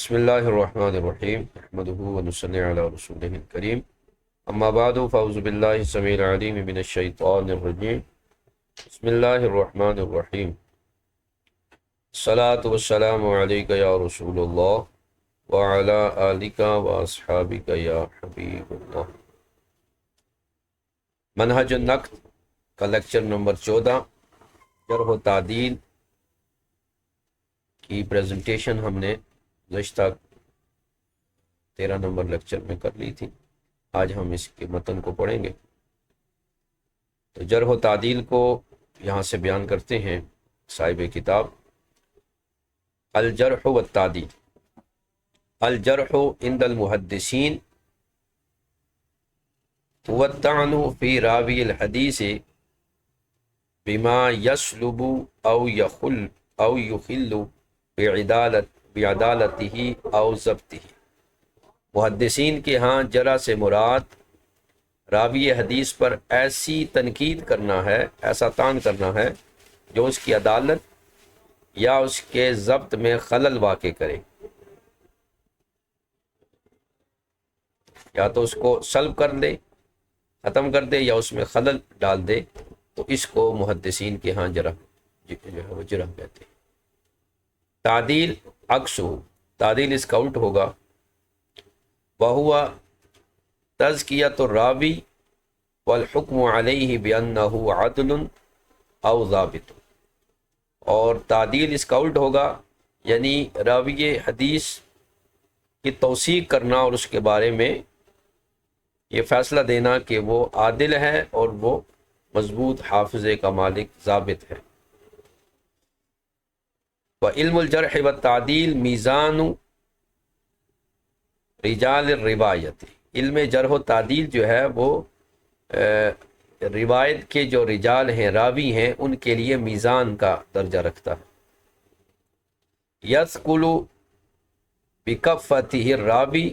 بسم اللہ الرحمن الرحیم احمدہ ونصلی علی رسولہ الکریم اما بعد فاعوذ باللہ السمیع العلیم من الشیطان الرجیم بسم اللہ الرحمن الرحیم الصلاۃ والسلام علیک یا رسول اللہ وعلی آلک واصحابک یا حبیب اللہ۔ منہج النقد کا لیکچر نمبر 14 جرح و تعدیل کی پریزنٹیشن ہم نے گزشتہ 13 نمبر لیکچر میں کر لی تھی۔ آج ہم اس کے متن کو پڑھیں گے۔ تو جرح و تعدیل کو یہاں سے بیان کرتے ہیں صاحب کتاب۔ الجرح والتعدیل، الجرح عند المحدثین هو الطعن فی راوی الحدیث بما یسلب او یخل بعدالتہ او ضبطہ۔ محدثین کے ہاں جرح سے مراد راوی حدیث پر ایسی تنقید کرنا ہے، ایسا طعن کرنا ہے جو اس کی عدالت یا اس کے ضبط میں خلل واقع کرے، یا تو اس کو سلب کر دے، ختم کر دے، یا اس میں خلل ڈال دے، تو اس کو محدثین کے ہاں جرح کہتے ہیں۔ تعدیل عکسہ، تعدیل اس کا الٹ ہوگا، وہو تزکیۃ الراوی والحکم علیہ بانہ عدل او ضابط، اور تعدیل اس کا الٹ ہوگا، یعنی راوی حدیث کی توثیق کرنا اور اس کے بارے میں یہ فیصلہ دینا کہ وہ عادل ہے اور وہ مضبوط حافظے کا مالک ضابط ہے۔ وعلم الجرح والتعدیل میزان رجال الروایت، علم جرح و تعدیل جو ہے وہ روایت کے جو رجال ہیں، راوی ہیں، ان کے لیے میزان کا درجہ رکھتا ہے۔ یثقل بکفتہ الراوی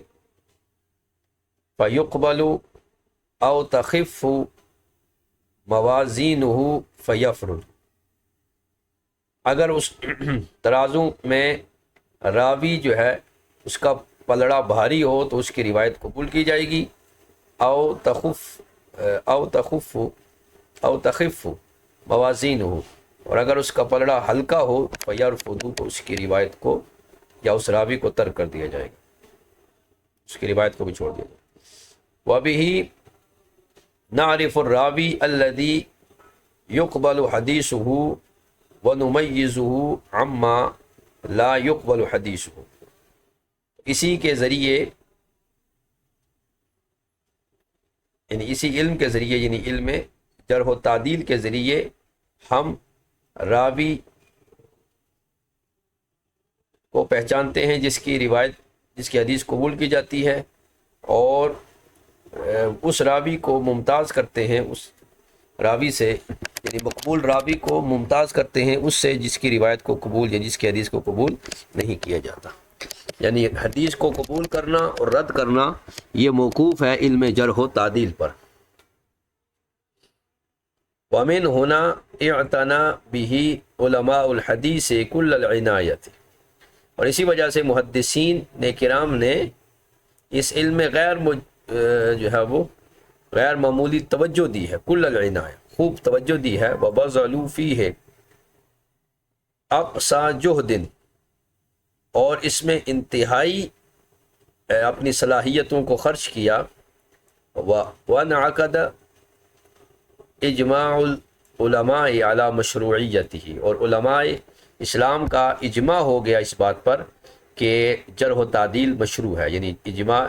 فیقبل او تخف موازینہ فیفرد، اگر اس ترازو میں راوی جو ہے اس کا پلڑا بھاری ہو تو اس کی روایت قبول کی جائے گی، او تخف موازین ہو، اور اگر اس کا پلڑا ہلکا ہو فیرفض، تو اس کی روایت کو یا اس راوی کو ترک کر دیا جائے گا، اس کی روایت کو بھی چھوڑ دیا جائے گا۔ وَبِهِ نعرف الراوی الذی یقبل حدیثہ وَنُمَيِّزُهُ عَمَّا لَا يُقْبَلُ حَدِيثُهُ، اسی کے ذریعے، یعنی اسی علم کے ذریعے، یعنی علم جرح و تعدیل کے ذریعے ہم راوی کو پہچانتے ہیں جس کی روایت، جس کی حدیث قبول کی جاتی ہے، اور اس راوی کو ممتاز کرتے ہیں اس راوی سے، یعنی مقبول راوی کو ممتاز کرتے ہیں اس سے جس کی روایت کو قبول یا جس کی حدیث کو قبول نہیں کیا جاتا۔ یعنی حدیث کو قبول کرنا اور رد کرنا یہ موقوف ہے علم جرح و تعدیل پر۔ ومن ہنا اعتنا به علماء الحدیث کل العنایت، اور اسی وجہ سے محدثین نے کرام نے اس علم میں جو ہے وہ غیر معمولی توجہ دی ہے، کل العنایہ، خوب توجہ دی ہے۔ وبذلوا فیہ اقصی جہد، اور اس میں انتہائی اپنی صلاحیتوں کو خرچ کیا۔ وانعقد اجماع العلماء علی مشروعیتہ، اور علماء اسلام کا اجماع ہو گیا اس بات پر کہ جرح و تعدیل مشروع ہے، یعنی اجماع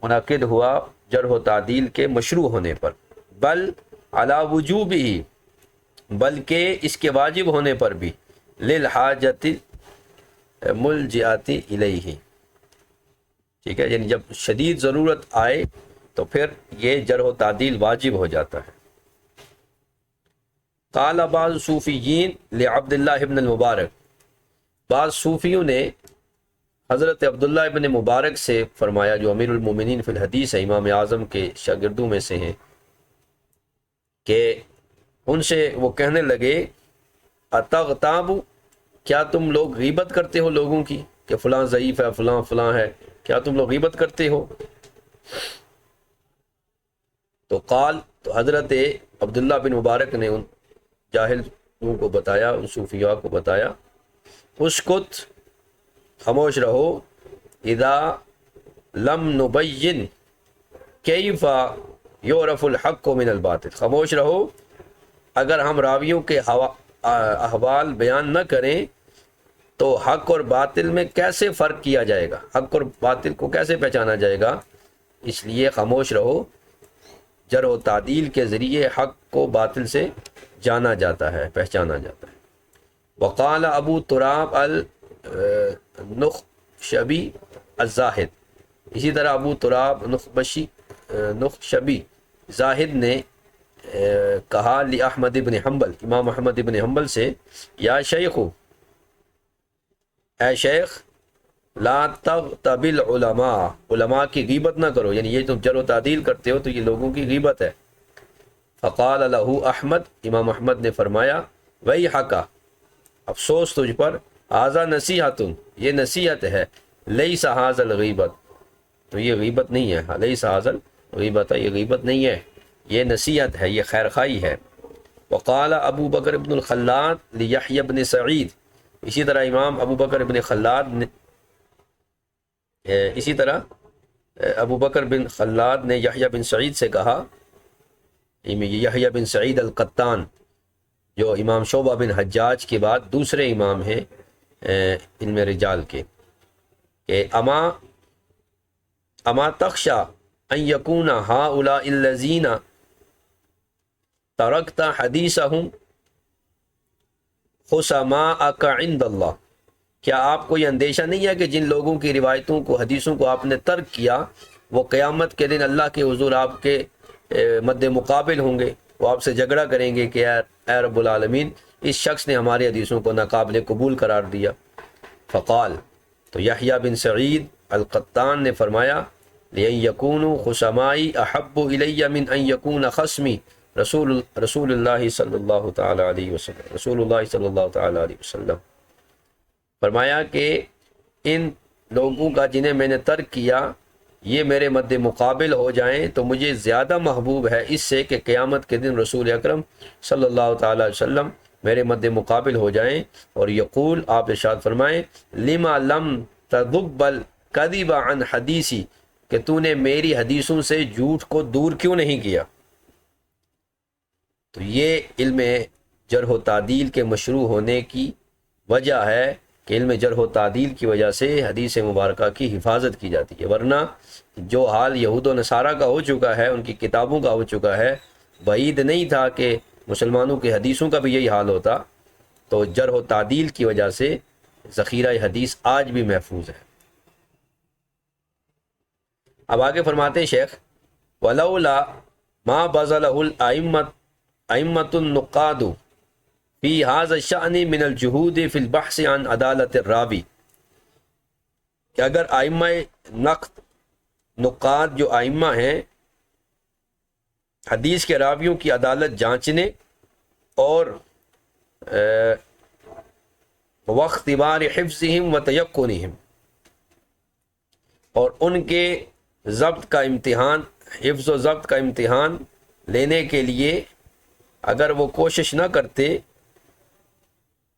منعقد ہوا جرح و تعدیل کے مشروع ہونے پر۔ بل علی وجوبہ، بلکہ اس کے واجب ہونے پر بھی، للحاجت ملجئۃ الیہ، ٹھیک ہے، یعنی جب شدید ضرورت آئے تو پھر یہ جرح و تعدیل واجب ہو جاتا ہے۔ قال بعض صوفیین لعبداللہ ابن المبارک، بعض صوفیوں نے حضرت عبداللہ ابن مبارک سے فرمایا، جو امیر المومنین فی الحدیث ہے، امام اعظم کے شاگردوں میں سے ہیں، کہ ان سے وہ کہنے لگے، اتغتاب، کیا تم لوگ غیبت کرتے ہو لوگوں کی؟ کہ فلاں ضعیف ہے، فلاں فلاں ہے، کیا تم لوگ غیبت کرتے ہو؟ تو حضرت عبداللہ بن مبارک نے ان جاہلوں کو بتایا، ان صوفیاء کو بتایا، اسکت، خاموش رہو، اذا لم نبین کیف یعرف الحق من الباطل، خاموش رہو اگر ہم راویوں کے احوال بیان نہ کریں تو حق اور باطل میں کیسے فرق کیا جائے گا، حق اور باطل کو کیسے پہچانا جائے گا؟ اس لیے خاموش رہو، جرح و تعدیل کے ذریعے حق کو باطل سے جانا جاتا ہے، پہچانا جاتا ہے۔ وقال ابو تراب النخشبی الزاہد، اسی طرح ابو تراب نخشبی زاہد نے کہا احمد ابن حنبل، امام احمد ابن حنبل سے، یا شیخ، اے شیخ، لا تغتب العلماء، علماء کی غیبت نہ کرو، یعنی یہ تم جرح و تعدیل کرتے ہو تو یہ لوگوں کی غیبت ہے۔ فقال له احمد، امام احمد نے فرمایا، ویحک، افسوس تجھ پر، ھذا نصیحۃ، یہ نصیحت ہے، لیس ھذا الغیبت، تو یہ غیبت نہیں ہے، لیس ھذا الغیبت، یہ غیبت نہیں ہے، یہ نصیحت ہے، یہ خیرخواہی ہے۔ وقال ابو بکر بن الخلاد لیحیی بن سعید، اسی طرح امام ابو بکر بن خلاد نے ابو بکر بن خلاد نے یحییٰ بن سعید سے کہا، یحییٰ بن سعید القطان جو امام شعبہ بن حجاج کے بعد دوسرے امام ہیں علم رجال کے، کہ اما تخشى ان یکون هؤلاء الذین ترکت حدیثهم خصماءک عند اللہ، کیا آپ کو یہ اندیشہ نہیں ہے کہ جن لوگوں کی روایتوں کو، حدیثوں کو آپ نے ترک کیا، وہ قیامت کے دن اللہ کے حضور آپ کے مد مقابل ہوں گے، وہ آپ سے جھگڑا کریں گے کہ اے رب العالمین، اس شخص نے ہماری حدیثوں کو ناقابل قبول قرار دیا۔ فقال، تو یحییٰ بن سعید القطان نے فرمایا، لئن یکونوا خصمائی احب الی من ان یکون خصمی رسول اللہ صلی اللہ تعالی علیہ وسلم، رسول اللہ صلی اللہ تعالی علیہ وسلم، فرمایا کہ ان لوگوں کا جنہیں میں نے ترک کیا یہ میرے مد مقابل ہو جائیں تو مجھے زیادہ محبوب ہے اس سے کہ قیامت کے دن رسول اکرم صلی اللہ تعالی علیہ وسلم میرے مد مقابل ہو جائیں، اور یقول، آپ ارشاد فرمائیں، لما لم تذب الکذب عن حدیثی، کہ تو نے میری حدیثوں سے جھوٹ کو دور کیوں نہیں کیا۔ تو یہ علم جرح و تعدیل کے مشروع ہونے کی وجہ ہے کہ علم جرح و تعدیل کی وجہ سے حدیث مبارکہ کی حفاظت کی جاتی ہے، ورنہ جو حال یہود و نصارہ کا ہو چکا ہے، ان کی کتابوں کا ہو چکا ہے، بعید نہیں تھا کہ مسلمانوں کی حدیثوں کا بھی یہی حال ہوتا۔ تو جرح و تعدیل کی وجہ سے ذخیرہ حدیث آج بھی محفوظ ہے۔ اب آگے فرماتے ہیں شیخ، ولولا ما بذلہ الائمۃ النقاد فی ھذا الشأن من الجہود فی البحث عن عدالت الراوی، کہ اگر ائمہ نقاد جو ائمہ ہیں حدیث کے راویوں کی عدالت جانچنے اور واختبار حفظہم و تیقنہم، اور ان کے ضبط کا امتحان، حفظ و ضبط کا امتحان لینے کے لیے اگر وہ کوشش نہ کرتے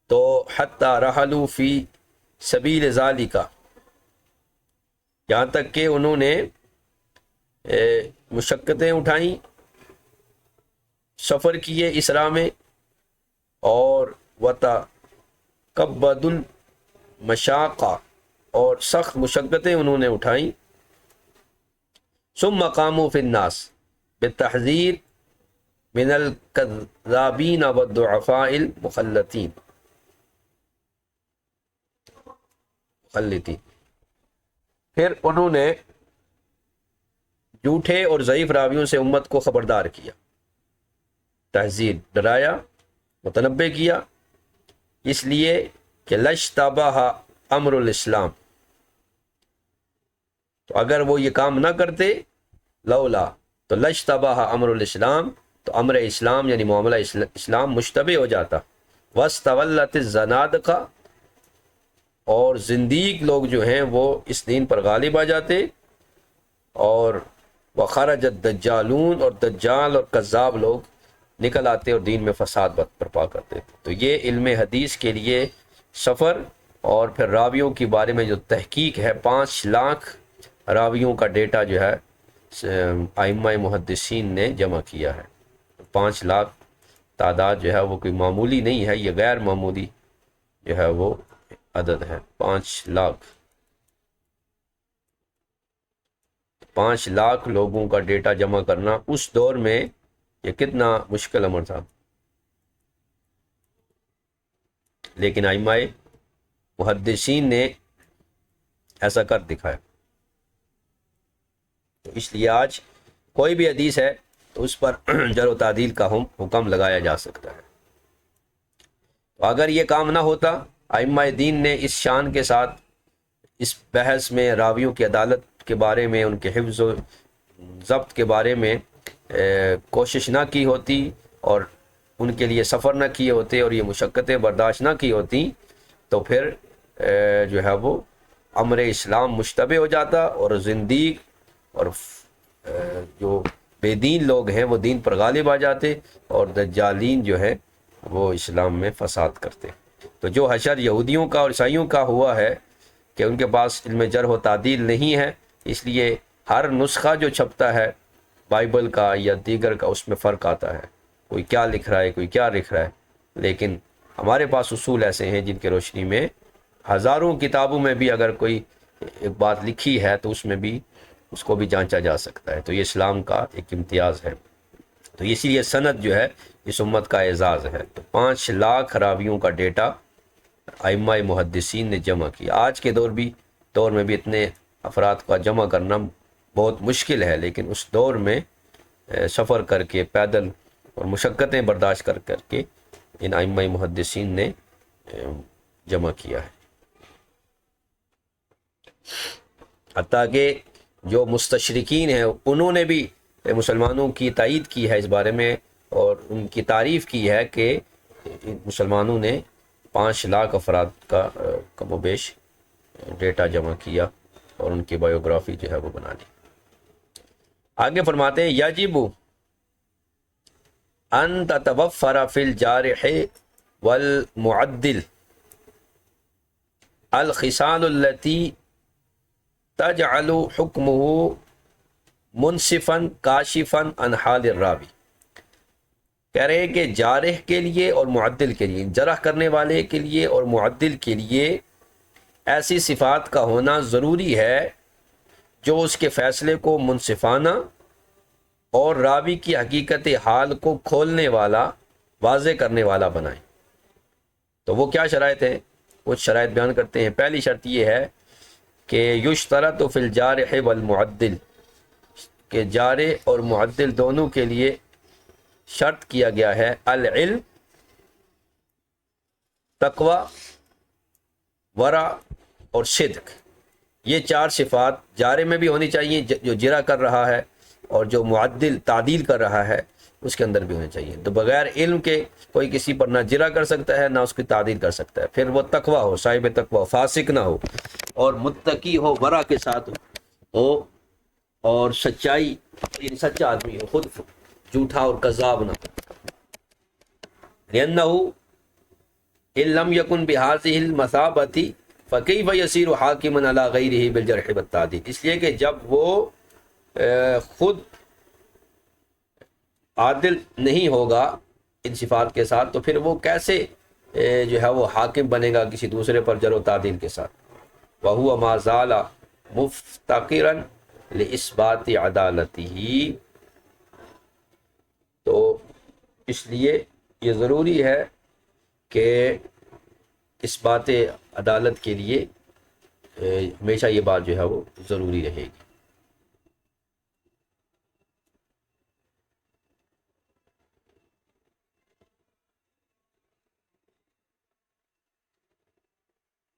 تو حتی رحلوا فی سبیل ذالک، یہاں تک کہ انہوں نے مشقتیں اٹھائیں، سفر کیے اس راہ میں، اور وتکبد المشاقہ، اور سخت مشقتیں انہوں نے اٹھائیں، ثم قاموا فی الناس بالتحذیر من الکذابین والضعفاء المخلطین، پھر انہوں نے جھوٹے اور ضعیف راویوں سے امت کو خبردار کیا، تحذیر، ڈرایا، متنبہ کیا، اس لیے کہ لشتبہ امر الاسلام، تو اگر وہ یہ کام نہ کرتے، لولا، تو لشتبہ امر الاسلام، تو امر اسلام یعنی معاملہ اسلام مشتبہ ہو جاتا، واستولت الزنادقہ، اور زندیق لوگ جو ہیں وہ اس دین پر غالب آ جاتے، اور وخرج الدجالون، اور دجال اور کذاب لوگ نکل آتے اور دین میں فساد برپا کرتے. تو یہ علم حدیث کے لیے سفر اور پھر راویوں کے بارے میں جو تحقیق ہے، 5 لاکھ راویوں کا ڈیٹا جو ہے ائمہ محدثین نے جمع کیا ہے. 5 لاکھ تعداد جو ہے وہ کوئی معمولی نہیں ہے، یہ غیر معمولی جو ہے وہ عدد ہے. 5 لاکھ لوگوں کا ڈیٹا جمع کرنا اس دور میں یہ کتنا مشکل امر تھا، لیکن ائمہ محدثین نے ایسا کر دکھایا. تو اس لیے آج کوئی بھی حدیث ہے تو اس پر جرح و تعدیل کا حکم لگایا جا سکتا ہے. تو اگر یہ کام نہ ہوتا، ائمہ دین نے اس شان کے ساتھ اس بحث میں راویوں کی عدالت کے بارے میں، ان کے حفظ و ضبط کے بارے میں کوشش نہ کی ہوتی، اور ان کے لیے سفر نہ کیے ہوتے، اور یہ مشقتیں برداشت نہ کی ہوتی، تو پھر جو ہے وہ امر اسلام مشتبہ ہو جاتا، اور زندیق اور جو بے دین لوگ ہیں وہ دین پر غالب آ جاتے، اور دجالین جو ہے وہ اسلام میں فساد کرتے. تو جو حشر یہودیوں کا اور عیسائیوں کا ہوا ہے کہ ان کے پاس علم جرح و تعدیل نہیں ہے، اس لیے ہر نسخہ جو چھپتا ہے بائبل کا یا دیگر کا، اس میں فرق آتا ہے، کوئی کیا لکھ رہا ہے، کوئی کیا لکھ رہا ہے. لیکن ہمارے پاس اصول ایسے ہیں جن کے روشنی میں ہزاروں کتابوں میں بھی اگر کوئی ایک بات لکھی ہے تو اس میں بھی اس کو بھی جانچا جا سکتا ہے. تو یہ اسلام کا ایک امتیاز ہے. تو اسی لیے سند جو ہے اس امت کا اعزاز ہے. تو 5 لاکھ راویوں کا ڈیٹا ائمہ محدثین نے جمع کیا. آج کے دور میں بھی اتنے افراد کا جمع کرنا بہت مشکل ہے، لیکن اس دور میں سفر کر کے، پیدل اور مشقتیں برداشت کر کے ان ائمہ محدثین نے جمع کیا ہے. حتیٰ کہ جو مستشرقین ہیں انہوں نے بھی مسلمانوں کی تائید کی ہے اس بارے میں، اور ان کی تعریف کی ہے کہ مسلمانوں نے 5 لاکھ افراد کا کم و بیش ڈیٹا جمع کیا اور ان کی بایوگرافی جو ہے وہ بنا لی. آگے فرماتے ہیں یجب ان تتوفر فی الجارح والمعدل الخصال التي تجعل حکمه منصفا کاشفا عن حال الراوی. کہہ رہے ہیں کہ جارح کے لیے اور معدل کے لیے، جرح کرنے والے کے لیے اور معدل کے لیے ایسی صفات کا ہونا ضروری ہے جو اس کے فیصلے کو منصفانہ اور راوی کی حقیقت حال کو کھولنے والا، واضح کرنے والا بنائیں. تو وہ کیا شرائط ہیں؟ کچھ شرائط بیان کرتے ہیں. پہلی شرط یہ ہے کہ یشترط فی الجارح والمعدل، کہ جارح اور معدل دونوں کے لیے شرط کیا گیا ہے العلم، تقوی، ورع اور صدق. یہ 4 صفات جارح میں بھی ہونی چاہیے جو جرح کر رہا ہے، اور جو معدل تعدیل کر رہا ہے اس کے اندر بھی ہونے چاہیے. تو بغیر علم کے کوئی کسی پر نہ جرح کر سکتا ہے نہ اس کی تعدیل کر سکتا ہے. پھر وہ تقوی ہو، صاحب تقوی، فاسق نہ ہو، اور متقی ہو، ورع کے ساتھ ہو، اور سچائی، یعنی سچا آدمی ہو، خود جھوٹا اور کذاب نہ ہو. لأنه ان لم يكن بهذه المثابة فكيف يصير حاكما على غيره بالجرح والتعديل. اس لیے کہ جب وہ خود عادل نہیں ہوگا ان صفات کے ساتھ، تو پھر وہ کیسے جو ہے وہ حاکم بنے گا کسی دوسرے پر جرح و تعدیل کے ساتھ. وهو ما زال مفتقرا لإثبات عدالته. تو اس لیے یہ ضروری ہے کہ اس بات عدالت کے لیے ہمیشہ یہ بات جو ہے وہ ضروری رہے گی.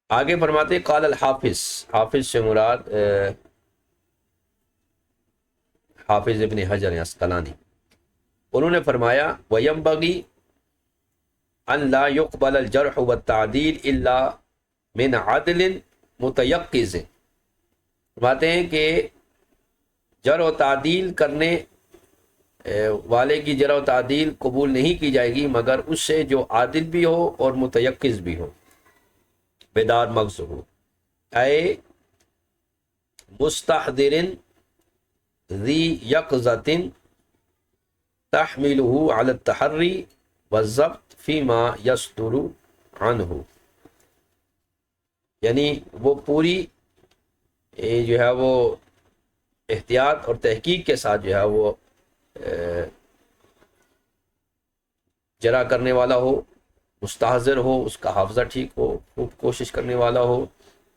آگے فرماتے قال الحافظ، حافظ سے مراد حافظ ابن حجر عسقلانی، انہوں نے فرمایا وَيَنبَغِي أَن لَا يُقْبَلَ الْجَرْحُ وَالتَّعْدِيلُ إِلَّا من عدل متیقظ، فرماتے ہیں کہ جرح و تعدیل کرنے والے کی جرح و تعدیل قبول نہیں کی جائے گی مگر اس سے جو عادل بھی ہو اور متیقظ بھی ہو، بیدار مغز ہو، اے مستحضر ذی یقظۃ تحملہ علی التحری والضبط فیما یصدر عنہ، یعنی وہ پوری جو ہے وہ احتیاط اور تحقیق کے ساتھ جو ہے وہ جرح کرنے والا ہو، مستحضر ہو، اس کا حافظہ ٹھیک ہو، خوب کوشش کرنے والا ہو،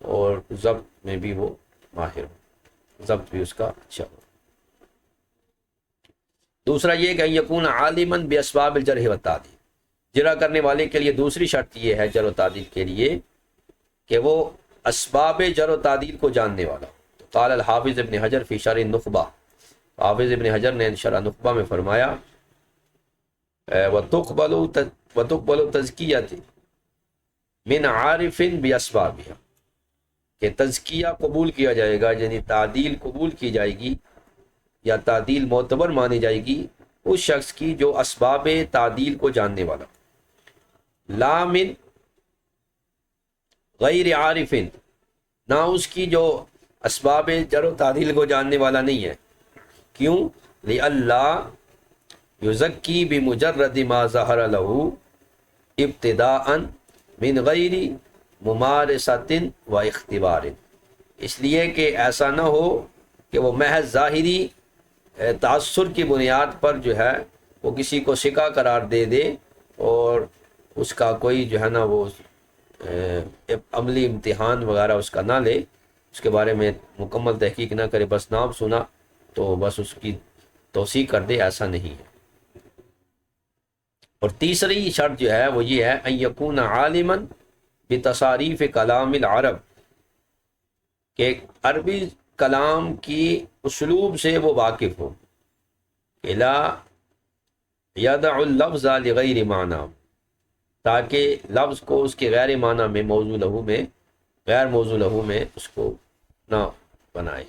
اور ضبط میں بھی وہ ماہر ہو، ضبط بھی اس کا اچھا ہو۔ دوسرا یہ کہ یکون عالما باسباب الجرح والتعدیل، جرح کرنے والے کے لیے دوسری شرط یہ ہے جرح و تعدیل کے لیے کہ وہ اسباب جرح و تعدیل کو جاننے والا ہو۔ تو قال الحافظ ابن حجر فی شرح النخبہ، حافظ ابن حجر نے شرح نخبہ میں فرمایا وَتُقْبَلُ تَزْكِيَّةِ مِنْ عَارِفٍ بِأَسْبَابِهَا، کہ تزکیہ قبول کیا جائے گا، یعنی تعدیل قبول کی جائے گی یا تعدیل معتبر مانی جائے گی اس شخص کی جو اسباب تعدیل کو جاننے والا، لا من غیر عارف، نہ اس کی جو اسباب جرح و تعدیل کو جاننے والا نہیں ہے۔ کیوں؟ لِأَلَّا یزکی بمجرد ما ظہر لہ ابتداء من غیر ممارست و اختبار، اس لیے کہ ایسا نہ ہو کہ وہ محض ظاہری تاثر کی بنیاد پر جو ہے وہ کسی کو سکہ قرار دے دے اور اس کا کوئی جو ہے نا وہ عملی امتحان وغیرہ اس کا نہ لے، اس کے بارے میں مکمل تحقیق نہ کرے، بس نام سنا تو بس اس کی توثیق کر دے، ایسا نہیں ہے۔ اور تیسری شرط جو ہے وہ یہ ہے ان یکون عالما بتصاریف کلام العرب، کہ عربی کلام کی اسلوب سے وہ واقف ہو، کہ لا یدع اللفظ لغیر معنی، تاکہ لفظ کو اس کے غیر معنی میں موضوع لہو میں غیر موضوع لہو میں اس کو نہ بنائے،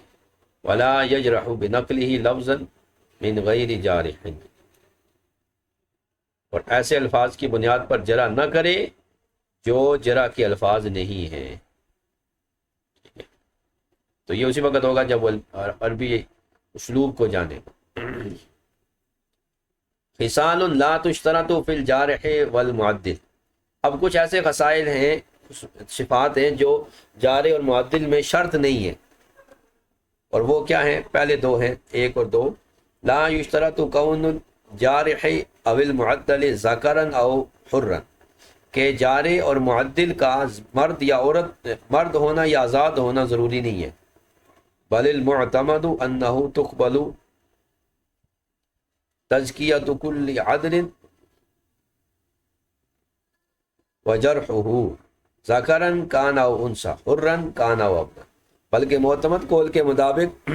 ولا یجرح بنقلہ لفظا من غیر جارح، اور ایسے الفاظ کی بنیاد پر جرح نہ کرے جو جرح کے الفاظ نہیں ہیں۔ تو یہ اسی وقت ہوگا جب وہ عربی اسلوب کو جانے۔ خصال لا تشترط فی الجارح والمعدل، اب کچھ ایسے خصائل ہیں، صفات ہیں جو جارح اور معدل میں شرط نہیں ہے، اور وہ کیا ہیں؟ پہلے دو ہیں، ایک اور دو۔ لا یشترط کون الجارح او المعدل ذکرا او حرا، کہ جارح اور معدل کا مرد یا عورت، مرد ہونا یا آزاد ہونا ضروری نہیں ہے، بل المعتمد انہ تقبل تزکیۃ کل عدل وجرحہ ذکرا کان او انثی حرا کان او عبدا، بلکہ معتمد قول کے مطابق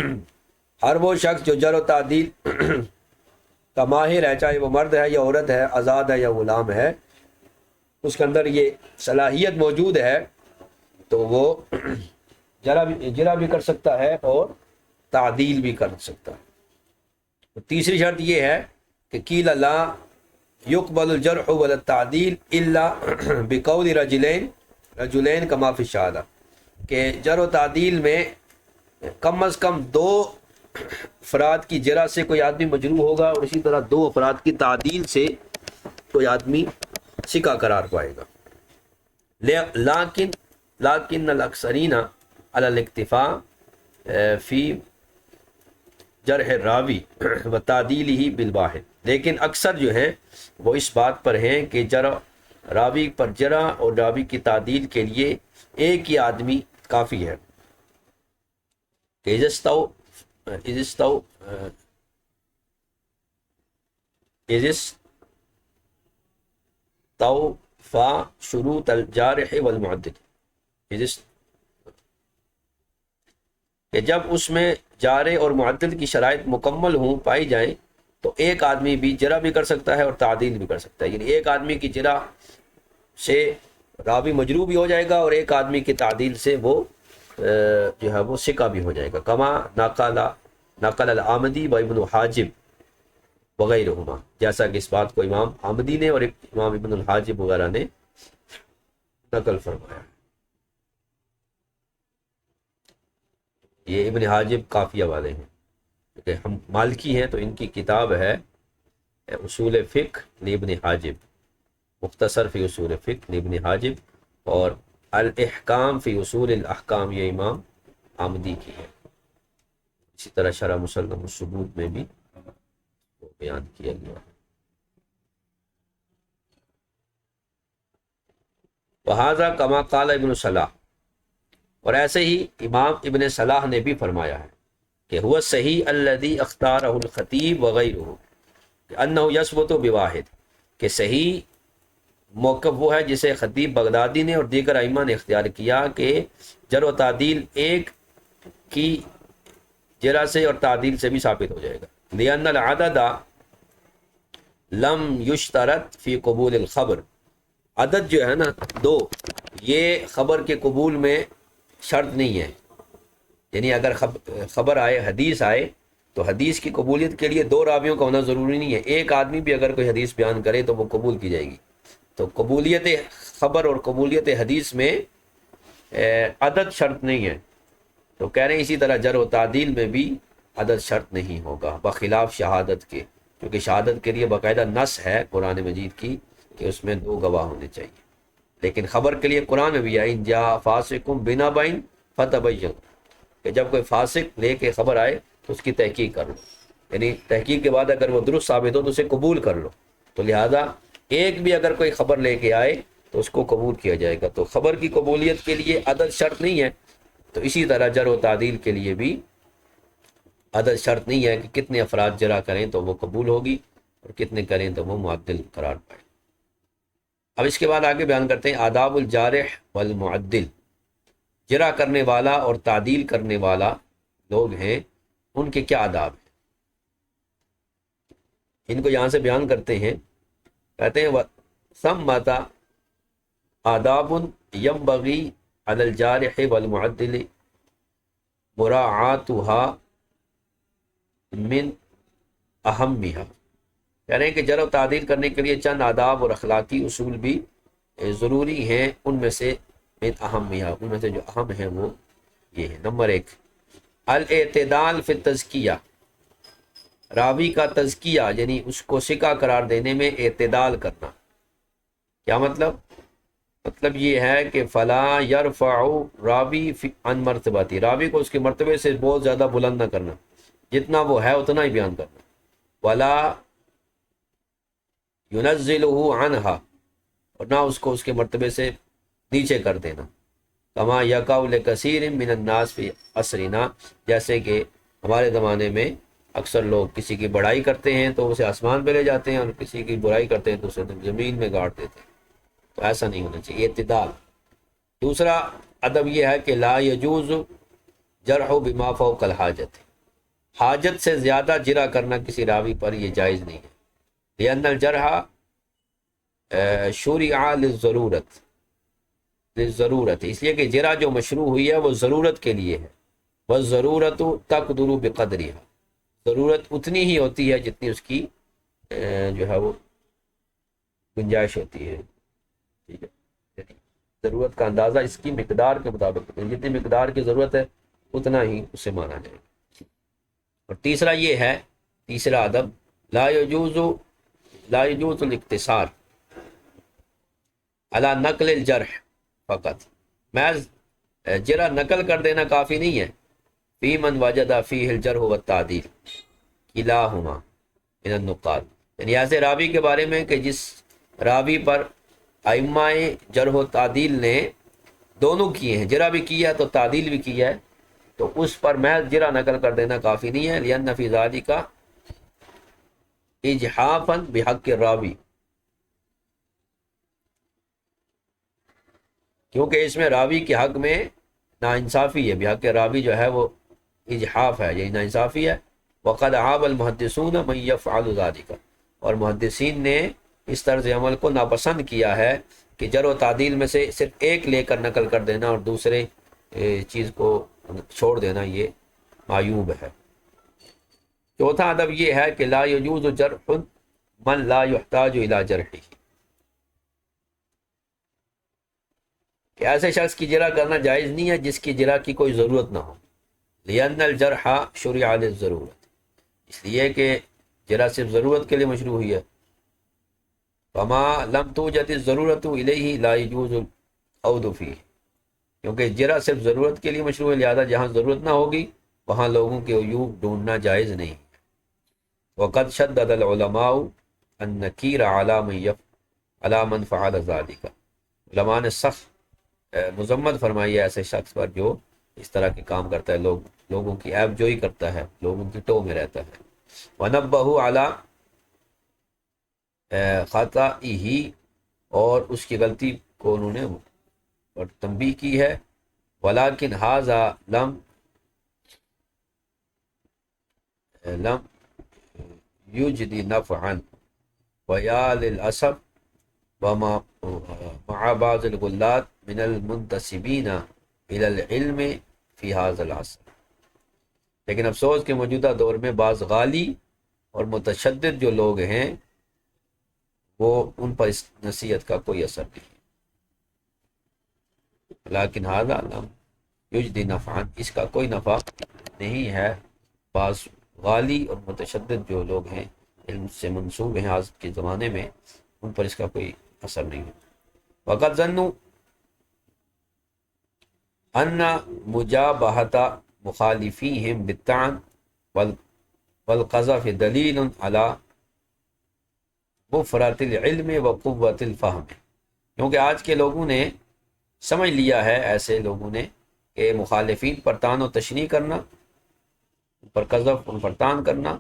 ہر وہ شخص جو جرح و تعدیل کا ماہر ہے، چاہے وہ مرد ہے یا عورت ہے، آزاد ہے یا غلام ہے، اس کے اندر یہ صلاحیت موجود ہے تو وہ جرح بھی کر سکتا ہے اور تعدیل بھی کر سکتا ہے۔ تیسری شرط یہ ہے کہ قیل لا یقبل الجرح ولا التعدیل الا بقول رجلین کما فی الشہادہ، کہ جرح و تعدیل میں کم از کم دو افراد کی جرح سے کوئی آدمی مجروح ہوگا، اور اسی طرح دو افراد کی تعدیل سے کوئی آدمی سکہ قرار پائے گا۔ لیکن الاکثرین علی الاکتفاء فی جرح الراوی و تعدیلہ بالواحد، لیکن اکثر جو ہیں وہ اس بات پر ہیں کہ راوی پر جرح اور راوی کی تعدیل کے لیے ایک ہی آدمی کافی ہے، کہ توفا شروط الجارح والمعدل، کہ جب اس میں جارح اور معدل کی شرائط مکمل ہوں، پائی جائیں، تو ایک آدمی بھی جرح بھی کر سکتا ہے اور تعدیل بھی کر سکتا ہے، یعنی ایک آدمی کی جرح سے راوی مجروح بھی ہو جائے گا اور ایک آدمی کی تعدیل سے وہ جو ہے وہ ثقہ بھی ہو جائے گا. کما نقل العامدی و ابن حاجب وغیرہما، جیسا کہ اس بات کو امام آمدی نے اور امام ابن الحاجب وغیرہ نے نقل فرمایا. یہ ابن حاجب کافیہ والے ہیں، کہ ہم مالکی ہیں تو ان کی کتاب ہے اصول فقہ لابن حاجب، مختصر فی اصول فقہ لابن حاجب، اور الاحکام فی اصول الاحکام یہ امام آمدی کی ہے. اسی طرح شرح مسلم الثبوت میں بھی وہ بیان کیا گیا. وہذا کما قال ابن صلاح، اور ایسے ہی امام ابن صلاح نے بھی فرمایا ہے کہ ہوا صحیح الذی اختارہ الخطیب وغیرہ انہ یثبت بواحد، کہ صحیح موقف وہ ہے جسے خطیب بغدادی نے اور دیگر ائمہ نے اختیار کیا کہ جرح و تعدیل ایک کی جرح سے اور تعدیل سے بھی ثابت ہو جائے گا. لأن العدد لم یشترط فی قبول الخبر، عدد جو ہے نا 2، یہ خبر کے قبول میں شرط نہیں ہے. یعنی اگر خبر آئے، حدیث آئے، تو حدیث کی قبولیت کے لیے 2 راویوں کا ہونا ضروری نہیں ہے. ایک آدمی بھی اگر کوئی حدیث بیان کرے تو وہ قبول کی جائے گی. تو قبولیت خبر اور قبولیت حدیث میں عدد شرط نہیں ہے. تو کہہ رہے ہیں اسی طرح جرح و تعدیل میں بھی عدد شرط نہیں ہوگا، بخلاف شہادت کے، کیونکہ شہادت کے لیے باقاعدہ نص ہے قرآن مجید کی کہ اس میں 2 گواہ ہونے چاہیے. لیکن خبر کے لیے قرآن میں بھی ہے ان جاء فاسق بنبأ فتبین، کہ جب کوئی فاسق لے کے خبر آئے تو اس کی تحقیق کر لو. یعنی تحقیق کے بعد اگر وہ درست ثابت ہو تو اسے قبول کر لو. تو لہذا ایک بھی اگر کوئی خبر لے کے آئے تو اس کو قبول کیا جائے گا. تو خبر کی قبولیت کے لیے عدد شرط نہیں ہے. تو اسی طرح جرح و تعدیل کے لیے بھی عدد شرط نہیں ہے کہ کتنے افراد جرح کریں تو وہ قبول ہوگی اور کتنے کریں تو وہ معدل قرار پائے. اب اس کے بعد آگے بیان کرتے ہیں آداب الجارح والمعدل. جرح کرنے والا اور تعدیل کرنے والا لوگ ہیں، ان کے کیا آداب ہیں. ان کو یہاں سے بیان کرتے ہیں، کہتے ہیں ثمۃ آداب ینبغی علی الجارح والمعدل مراعاتها من اہمها. کہہ رہے ہیں کہ جرح و تعدیل کرنے کے لیے چند آداب اور اخلاقی اصول بھی ضروری ہیں، ان میں سے من اہمها، ان میں سے جو اہم ہیں وہ یہ ہے. نمبر 1 الاعتدال فی التزکیہ، راوی کا تزکیہ یعنی اس کو ثقہ قرار دینے میں اعتدال کرنا. کیا مطلب؟ مطلب یہ ہے کہ فلا یرفع راوی عن مرتبتی، راوی کو اس کے مرتبے سے بہت زیادہ بلند نہ کرنا، جتنا وہ ہے اتنا ہی بیان کرنا. ولا ينزلہ عنہا، اور نہ اس کو اس کے مرتبے سے نیچے کر دینا. کما یقع لکثیر من الناس فی عصرنا، جیسے کہ ہمارے زمانے میں اکثر لوگ کسی کی بڑائی کرتے ہیں تو اسے آسمان پہ لے جاتے ہیں اور کسی کی برائی کرتے ہیں تو اسے زمین میں گاڑ دیتے ہیں. تو ایسا نہیں ہونا چاہیے، اعتدال. دوسرا ادب یہ ہے کہ لا یجوز جرح بما فوق الحاجت، حاجت سے زیادہ جرح کرنا کسی راوی پر یہ جائز نہیں ہے. لأن الجرح شرع للضرورت، اس لیے کہ جرح جو مشروع ہوئی ہے وہ ضرورت کے لیے ہے. والضرورت تقدر بقدرها، ضرورت اتنی ہی ہوتی ہے جتنی اس کی جو ہے وہ گنجائش ہوتی ہے. ٹھیک ہے، ضرورت کا اندازہ اس کی مقدار کے مطابق، جتنی مقدار کی ضرورت ہے اتنا ہی اسے مانا جائے گا. اور تیسرا یہ ہے، تیسرا ادب لا یجوز الاقتصار علی نقل الجرح فقط، محض جرح نقل کر دینا کافی نہیں ہے. فی من وجد فیہ الجرح والتعدیل کلاہما من النقاد، یعنی ایسے راوی کے بارے میں کہ جس راوی پر ائمہ جرح و تعدیل نے دونوں کیے ہیں، جرح بھی کیا ہے تو تعدیل بھی کیا ہے، تو اس پر محض جرح نقل کر دینا کافی نہیں ہے. لأن فی ذلک اجحافا بحق الراوی، کیونکہ اس میں راوی کے حق میں ناانصافی ہے. بحق راوی جو ہے وہ اجحاف ہے، یہی ناانصافی ہے. وقد عاب المحدثون من يفعل ذلك، اور محدثین نے اس طرز عمل کو ناپسند کیا ہے کہ جر و تعدیل میں سے صرف ایک لے کر نقل کر دینا اور دوسرے چیز کو چھوڑ دینا یہ معیوب ہے۔ چوتھا ادب یہ ہے کہ لا یجوز جرح من لا یحتاج الی جرح، کہ ایسے شخص کی جرح کرنا جائز نہیں ہے جس کی جرح کی کوئی ضرورت نہ ہو، لأن الجرح شرع للضرورت، اس لیے کہ جرح صرف ضرورت کے لیے مشروع ہوئی ہے۔ فما لم توجد الضرورت الیہ لا یجوز العود فیہ، کیونکہ جرح صرف ضرورت کے لیے مشروع ہے، لہذا جہاں ضرورت نہ ہوگی وہاں لوگوں کے عیوب ڈھونڈنا جائز نہیں۔ وقد شدد العلماء النکیر علی من فعل ذلك، علماء نے سخت مذمت فرمائی ہے ایسے شخص پر جو اس طرح کے کام کرتا ہے، لوگوں کی عیب جوئی کرتا ہے، لوگوں کی ٹو میں رہتا ہے۔ وَنَبَّهُ عَلَى خَطَئِهِ، اور اس کی غلطی کو انہوں نے اور تنبیہ کی ہے۔ وَلَكِنْ هَذَا لم يجد نفعا ويا للأسف ومع بعض الغلات من المنتسبین إلى العلم في هذا العصر، لیکن افسوس کے موجودہ دور میں بعض غالی اور متشدد جو لوگ ہیں وہ ان پر اس نصیحت کا کوئی اثر نہیں، لیکن هذا لم یجد نفعا، اس کا کوئی نفع نہیں ہے، بعض غالی اور متشدد جو لوگ ہیں علم سے منسوب ہیں آج کے زمانے میں، ان پر اس کا کوئی اثر نہیں ہے۔ وقد ظنوا ان مجابہت مخالفیہم بالطعن والقذف دلیل علی وفرۃ العلم وقوۃ الفہم، کیونکہ آج کے لوگوں نے سمجھ لیا ہے، ایسے لوگوں نے، کہ مخالفین پر طعن و تشنیع کرنا، ان پر قذف، ان پر طعن کرنا،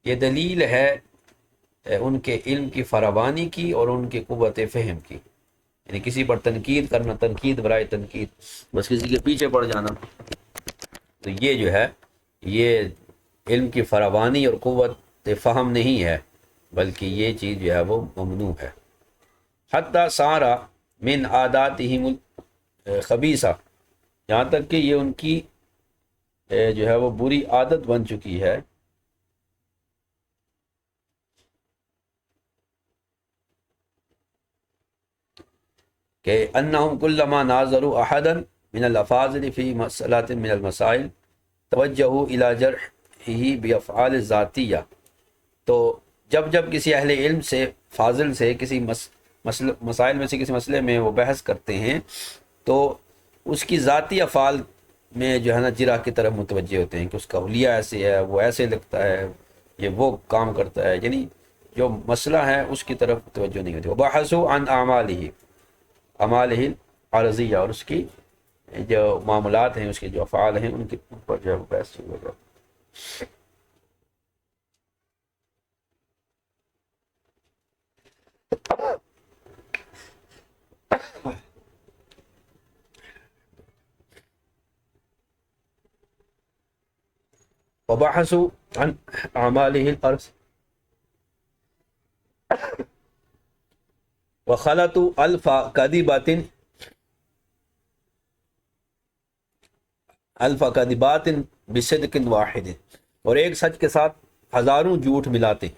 یہ دلیل ہے ان کے علم کی فراوانی کی اور ان کی قوت فہم کی، یعنی کسی پر تنقید کرنا، تنقید برائے تنقید، بس کسی کے پیچھے پڑ جانا، تو یہ جو ہے یہ علم کی فراوانی اور قوت فہم نہیں ہے، بلکہ یہ چیز جو ہے وہ ممنوع ہے۔ حتی سارا من عاداتہم الخبیثہ، یہاں تک کہ یہ ان کی جو ہے وہ بری عادت بن چکی ہے، کہ انہم کلما ناظروا احدا من الافاضل فی مسئلۃ من المسائل توجہوا الی جرحہ بافعال ذاتیہ، تو جب کسی اہل علم سے، فاضل سے، کسی مسائل میں سے کسی مسئلے میں وہ بحث کرتے ہیں تو اس کی ذاتی افعال میں جو ہے نا جرح کی طرف متوجہ ہوتے ہیں، کہ اس کا حلیہ ایسے ہے، وہ ایسے لگتا ہے، یہ وہ کام کرتا ہے، یعنی جو مسئلہ ہے اس کی طرف توجہ نہیں ہوتی۔ وبحثوا عن اعمالہ عرضیہ، اور اس کی جو معاملات ہیں، اس کے جو افعال ہیں، ان کے اوپر جو ہے وہ بحث ہو جاتا ہے۔ وبحثوا عن اعمالہ الارض وخلطوا الف کذبات بصدق واحد، اور ایک سچ کے ساتھ ہزاروں جھوٹ ملاتے ہیں۔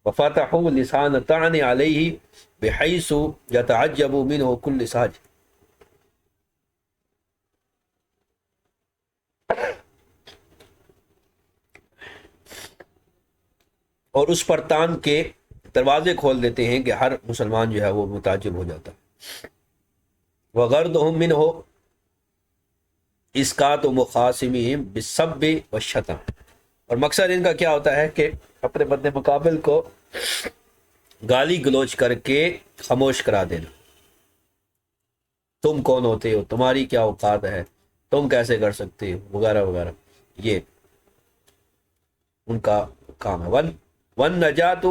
وفتحوا لسان طعن علیہ بحیث یتعجب منہ کل ساج، اور اس پر طعن کے دروازے کھول دیتے ہیں کہ ہر مسلمان جو ہے وہ متعجب ہو جاتا ہے۔ وغرضهم منہ اسقاط مخاصمہم بالسب والشتم، اور مقصد ان کا کیا ہوتا ہے کہ اپنے بد مقابل کو گالی گلوچ کر کے خاموش کرا دینا، تم کون ہوتے ہو، تمہاری کیا اوقات ہے، تم کیسے کر سکتے ہو، وغیرہ وغیرہ، یہ ان کا کام ہے۔ والنجات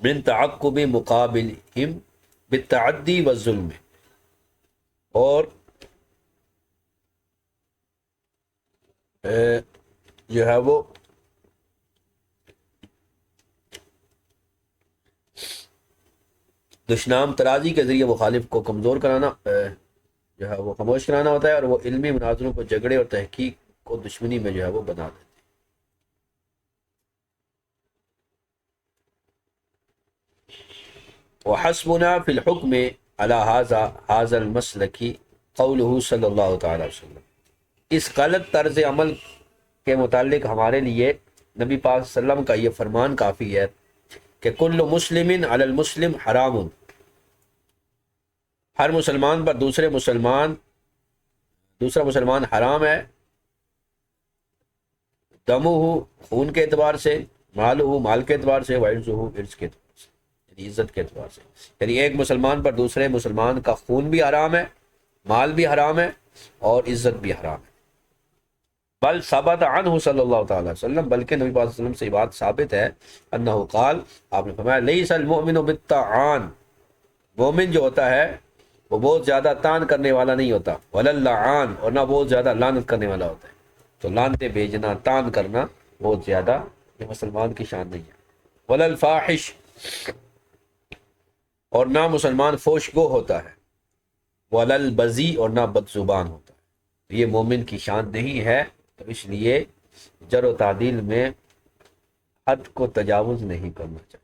من تعقب مقابلہم بالتعدی والظلم، اور جو ہے وہ دشنام ترازی کے ذریعے مخالف کو کمزور کرانا جو ہے وہ خاموش کرانا ہوتا ہے، اور وہ علمی مناظروں کو جھگڑے اور تحقیق کو دشمنی میں جو ہے وہ بنا دیتے ہیں۔ وحسبنا فی الحکم علی هذا المسلک قولہ صلی اللہ تعالی وسلم، اس غلط طرز عمل کے متعلق ہمارے لیے نبی پاک صلی اللہ علیہ وسلم کا یہ فرمان کافی ہے کہ کل مسلم علی المسلم حرام، ہر مسلمان پر دوسرا مسلمان حرام ہے، دمہ خون کے اعتبار سے، مالہ مال کے اعتبار سے، وعرضہ عرض کے اعتبار سے، یعنی عزت کے اعتبار سے، یعنی ایک مسلمان پر دوسرے مسلمان کا خون بھی حرام ہے، مال بھی حرام ہے، اور عزت بھی حرام ہے۔ بل ثبت عنہ صلی اللہ تعالی وسلم، بلکہ نبی پاک صلی اللہ علیہ وسلم سے یہ بات ثابت ہے، انہ قال، آپ نے فرمایا، لیس المؤمن بالطعان، مومن جو ہوتا ہے وہ بہت زیادہ تان کرنے والا نہیں ہوتا، ولا اللعان، اور نہ بہت زیادہ لعنت کرنے والا ہوتا ہے۔ تو لعنتیں بھیجنا، تان کرنا بہت زیادہ یہ مسلمان کی شان نہیں ہے۔ ولا الفاحش، اور نہ مسلمان فوش گو ہوتا ہے، ولا البذی، اور نہ بد زبان ہوتا ہے۔ یہ مومن کی شان نہیں ہے، تو اس لیے جر و تعدیل میں حد کو تجاوز نہیں کرنا چاہیے۔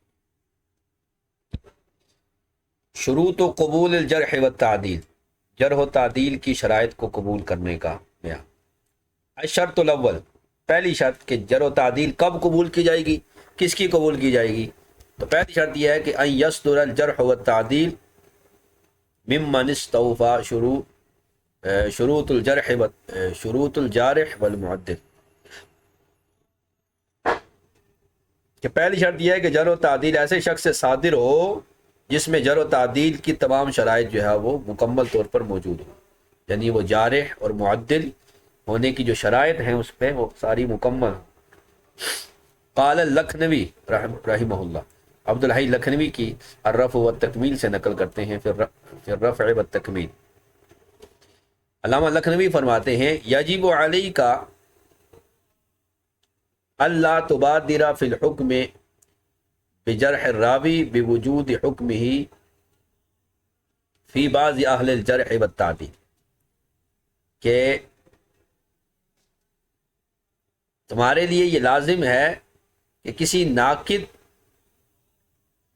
شروط و قبول الجرح و تعدیل، جرح و تعدیل کی شرائط کو قبول کرنے کا بیان۔ الشرط الاول، پہلی شرط کہ جرح و تعدیل کب قبول کی جائے گی، کس کی قبول کی جائے گی؟ تو پہلی شرط یہ ہے کہ ان یصدر الجرح و تعدیل ممن استوفى شروط الجارح والمعدل، کہ پہلی شرط یہ ہے کہ جرح و تعدیل ایسے شخص سے صادر ہو جس میں جرح و تعدیل کی تمام شرائط جو ہے وہ مکمل طور پر موجود ہو، یعنی وہ جارح اور معدل ہونے کی جو شرائط ہیں اس پہ وہ ساری مکمل۔ قال اللکھنوی رحمہ اللہ، عبدالحی لکھنوی کی الرفع والتکمیل سے نقل کرتے ہیں، پھر رفع والتکمیل۔ علامہ لکھنوی فرماتے ہیں، یجب علیک اللہ تبادر فی الحکم بجرح الراوی بوجود حکمہ فی بعض اہل الجرح والتعدیل، کہ تمہارے لیے یہ لازم ہے کہ کسی ناقد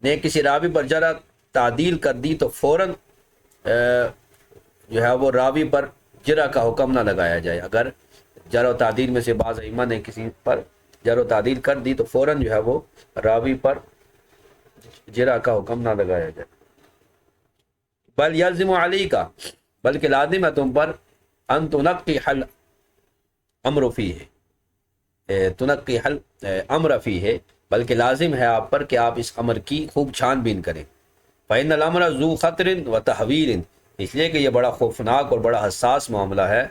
نے کسی راوی پر جرح تعدیل کر دی تو فوراً جو ہے وہ راوی پر جرح کا حکم نہ لگایا جائے۔ اگر جرح و تعدیل میں سے بعض ائمہ نے کسی پر جرح و تعدیل کر دی تو فوراً جو ہے وہ راوی پر جرح کا حکم نہ لگایا جائے۔ بل یلزم علیک، بلکہ لازم ہے تم پر، ان تنقی حل امر فیہ، تنقی حل امر فیہ، بلکہ لازم ہے آپ پر کہ آپ اس امر کی خوب چھان بین کریں۔ فإن الامر ذو خطر و تحویل، اس لیے کہ یہ بڑا خوفناک اور بڑا حساس معاملہ ہے۔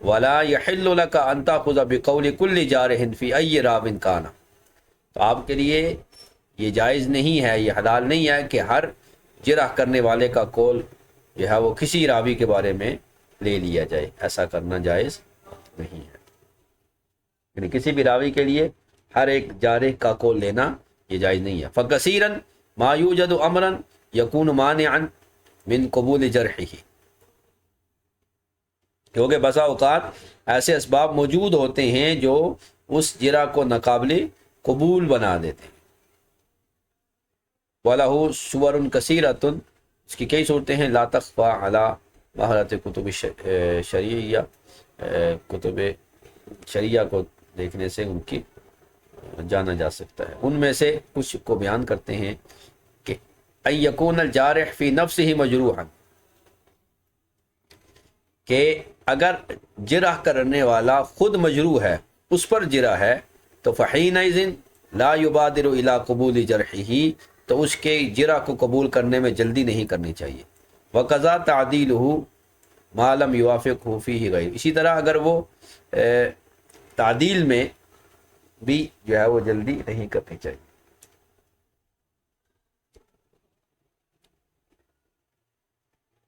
ولا يحل لك ان تاخذ بقول كل جارح في اي راو كان، تو آپ کے لیے یہ جائز نہیں ہے، یہ حلال نہیں ہے کہ ہر جرح کرنے والے کا قول جو ہے وہ کسی راوی کے بارے میں لے لیا جائے، ایسا کرنا جائز نہیں ہے، یعنی کسی بھی راوی کے لیے ہر ایک جارح کا قول لینا یہ جائز نہیں ہے۔ فکثیرا ما یوجد امرا یکون مانعا من قبول جرحہ، کیونکہ بسا اوقات ایسے اسباب موجود ہوتے ہیں جو اس جرح کو ناقابل قبول بنا دیتے ہیں۔ وَلَهُ صُوَرٌ كَثِيرَةٌ، اس کی کئی صورتیں ہیں، لا تخفى على مہارت کتب شریعہ، کتب شریعہ کو دیکھنے سے ان کی جانا جا سکتا ہے۔ ان میں سے کچھ کو بیان کرتے ہیں کہ ان یکون الجارح فی نفسہ مجروحا، کہ اگر جرح کرنے والا خود مجروح ہے، اس پر جرح ہے، تو فحینئذ لا یبادر الی قبول جرحہ، تو اس کے جرح کو قبول کرنے میں جلدی نہیں کرنی چاہیے۔ وقضا تعدیلہ ما لم یوافقہ فیہ غیر، اسی طرح اگر وہ تعدیل میں بھی جو ہے وہ جلدی نہیں کرنی چاہیے۔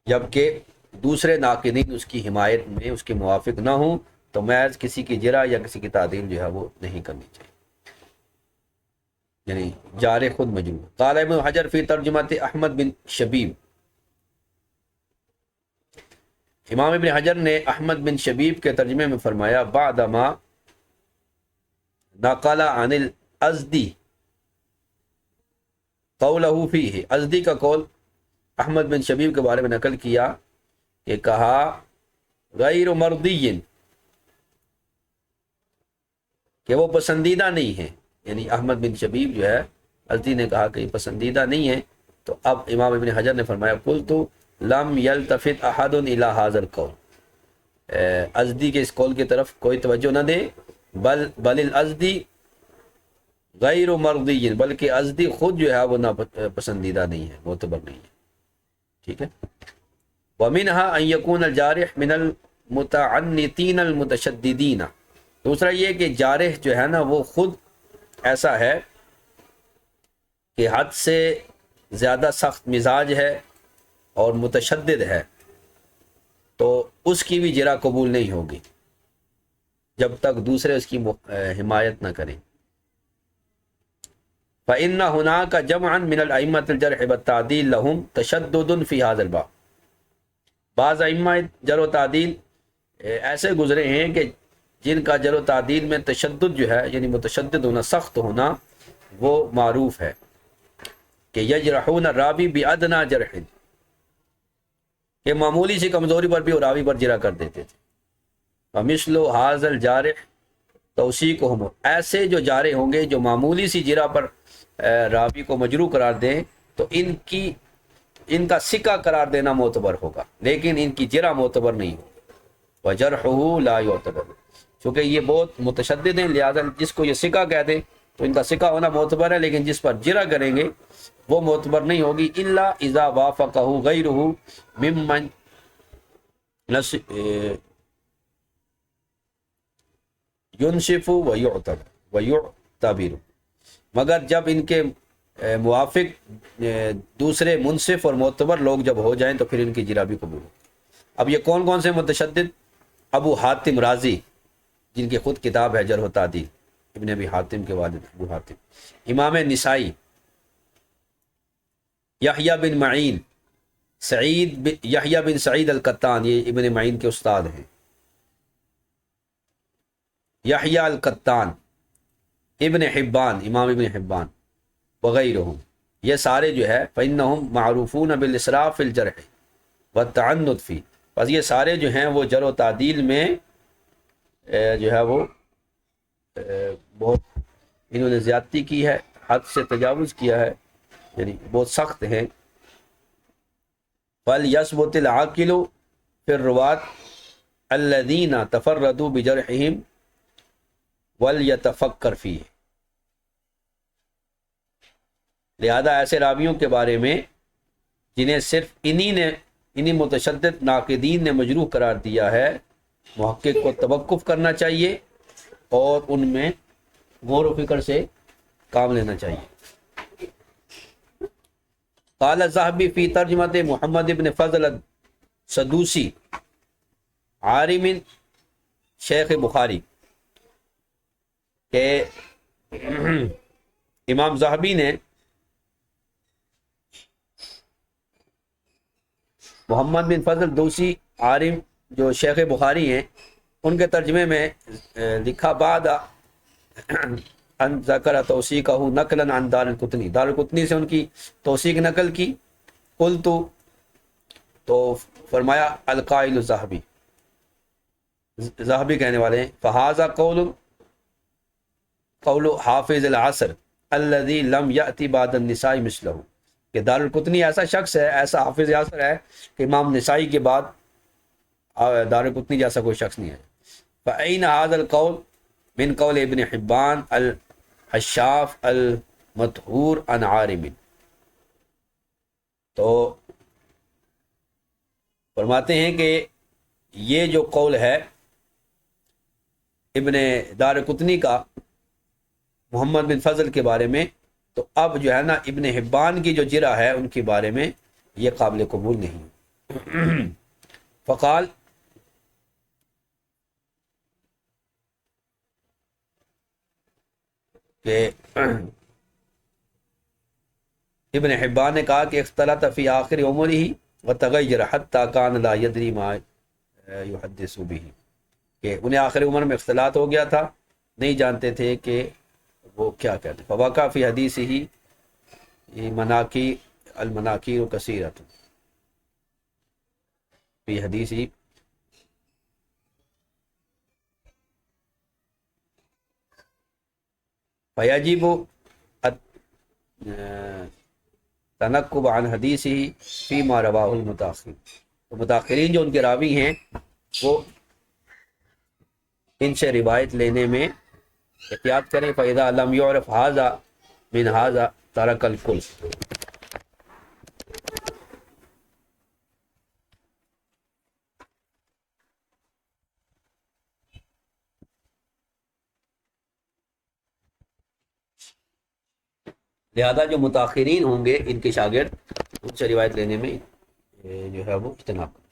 جبکہ دوسرے ناقدین اس کی حمایت میں اس کے موافق نہ ہوں تو محض کسی کی جرح یا کسی کی تعدیل جو ہے وہ نہیں کرنی چاہیے۔ یعنی جار خود مجرور. قال ابن حجر فی ترجمت احمد بن شبیب، امام ابن حجر نے احمد بن شبیب کے ترجمے میں فرمایا بعد ما نقل عن الازدی قولہ فیہ، ازدی کا قول احمد بن شبیب کے بارے میں نقل کیا کہ کہا غیر مرضی، کہ وہ پسندیدہ نہیں ہے. یعنی احمد بن شبیب جو ہے ازدی نے کہا کہ یہ پسندیدہ نہیں ہے. تو اب امام ابن حجر نے فرمایا قلت لم یلتفت احد الی ھذا القول، ازدی کے اس قول کی طرف کوئی توجہ نہ دے. بل الازدی غیر مرضی، بلکہ ازدی خود جو ہے وہ نہ پسندیدہ نہیں ہے، معتبر نہیں ہے. ٹھیک ہے. ومنها ان يكون الجارح من المتعنتین المتشددین، دوسرا یہ کہ جارح جو ہے نا وہ خود ایسا ہے کہ حد سے زیادہ سخت مزاج ہے اور متشدد ہے، تو اس کی بھی جرح قبول نہیں ہوگی جب تک دوسرے اس کی حمایت نہ کریں. فإن هناك جمعا من الأئمة الجرح والتعديل لهم تشدد في هذا الباب، بعض ائمہ جرح و تعدیل ایسے گزرے ہیں کہ جن کا جرح و تعدیل میں تشدد جو ہے یعنی متشدد ہونا، سخت ہونا، وہ معروف ہے. کہ یجرحون الراوی بأدنى جرح، کہ معمولی سی کمزوری پر بھی وہ راوی پر جرح کر دیتے تھے. ومثل هذا الجارح توثیقهم، ایسے جو جارح ہوں گے جو معمولی سی جرح پر راوی کو مجروح قرار دیں تو ان کا سکہ قرار دینا معتبر ہوگا، لیکن ان کی جرح معتبر نہیں ہوگی. وجرحه لا يعتبر، چونکہ یہ بہت متشدد ہیں، لہذا جس کو یہ سکہ کہہ دیں تو ان کا سکہ ہونا معتبر ہے، لیکن جس پر جرح کریں گے وہ معتبر نہیں ہوگی. الا اذا وافقه غیره ممن ينصف ويعتبر، مگر جب ان کے موافق دوسرے منصف اور معتبر لوگ جب ہو جائیں تو پھر ان کی جرح بھی قبول ہو. اب یہ کون کون سے متشدد؟ ابو حاتم رازی، جن کی خود کتاب ہے جرح و تعدیل، ابن ابی حاتم کے والد ابو حاتم. امام نسائی، یحییٰ بن معین، یحییٰ بن سعید القطان، یہ ابن معین کے استاد ہیں. یحییٰ القطان، ابن حبان، امام ابن حبان وغیرہم، یہ سارے جو ہے فإنہم معروفون بالاسراف فی الجرح والتعنت فی، بس یہ سارے جو ہیں وہ جرح و تعدیل میں جو ہے وہ بہت انہوں نے زیادتی کی ہے، حد سے تجاوز کیا ہے، یعنی بہت سخت ہیں. فَلْيَثْبُتِ الْعَاقِلُ فِي الرُّوَاةِ الَّذِينَ تَفَرَّدُوا بِجَرْحِهِمْ وَلْيَتَفَكَّرْ فِيهِ، لہذا ایسے راویوں کے بارے میں جنہیں صرف انہی متشدد ناقدین نے مجروح قرار دیا ہے، محقق کو توقف کرنا چاہیے اور ان میں غور و فکر سے کام لینا چاہیے. قال الذهبي فی ترجمت محمد بن فضل السدوسی عارم شیخ بخاری، کہ امام ذہبی نے محمد بن فضل دوسی عارم جو شیخ بخاری ہیں ان کے ترجمے میں لکھا بعد ان ذکر توثیقہ نقلا عن دار القطنی، دار القطنی سے ان کی توثیق نقل کی. قلت، تو فرمایا القائل ذہبی، ذہبی کہنے والے ہیں فہذا قول حافظ العصر الذي لم يأتي بعد النساء مثلہ، کہ دار القطنی ایسا شخص ہے، ایسا حافظ عصر ہے کہ امام نسائی کے بعد دار القطنی جیسا کوئی شخص نہیں ہے. فأين هذا القول من قول ابن حبان الحشاف المطہور عن عارم، تو فرماتے ہیں کہ یہ جو قول ہے ابن دار قطنی کا محمد بن فضل کے بارے میں، تو اب جو ہے نا ابن حبان کی جو جرح ہے ان کے بارے میں یہ قابل قبول نہیں. فقال، کہ ابن حبان نے کہا کہ اختلط فی آخر عمرہ وتغیر حتی کان لا یدری ما یحدث به، کہ انہیں آخر عمر میں اختلاط ہو گیا تھا، نہیں جانتے تھے کہ وہ کیا کہتے. فواقع فی حدیث ہی مناکی المناکیر کثیرۃ، فی حدیث ہی فیجب تنقب عن حدیث ہی فی ما رواہ المتاخر. تو متاخرین جو ان کے راوی ہیں وہ ان سے روایت لینے میں احتیاط کریں. فَإِذَا لَمْ يُعْرَفْ هَذَا مِنْ هَذَا تَرَكَ الْكُلَّ. لہذا جو متاخرین ہوں گے ان کے شاگرد، ان سے روایت لینے میں جو ہے وہ اجتناب کریں.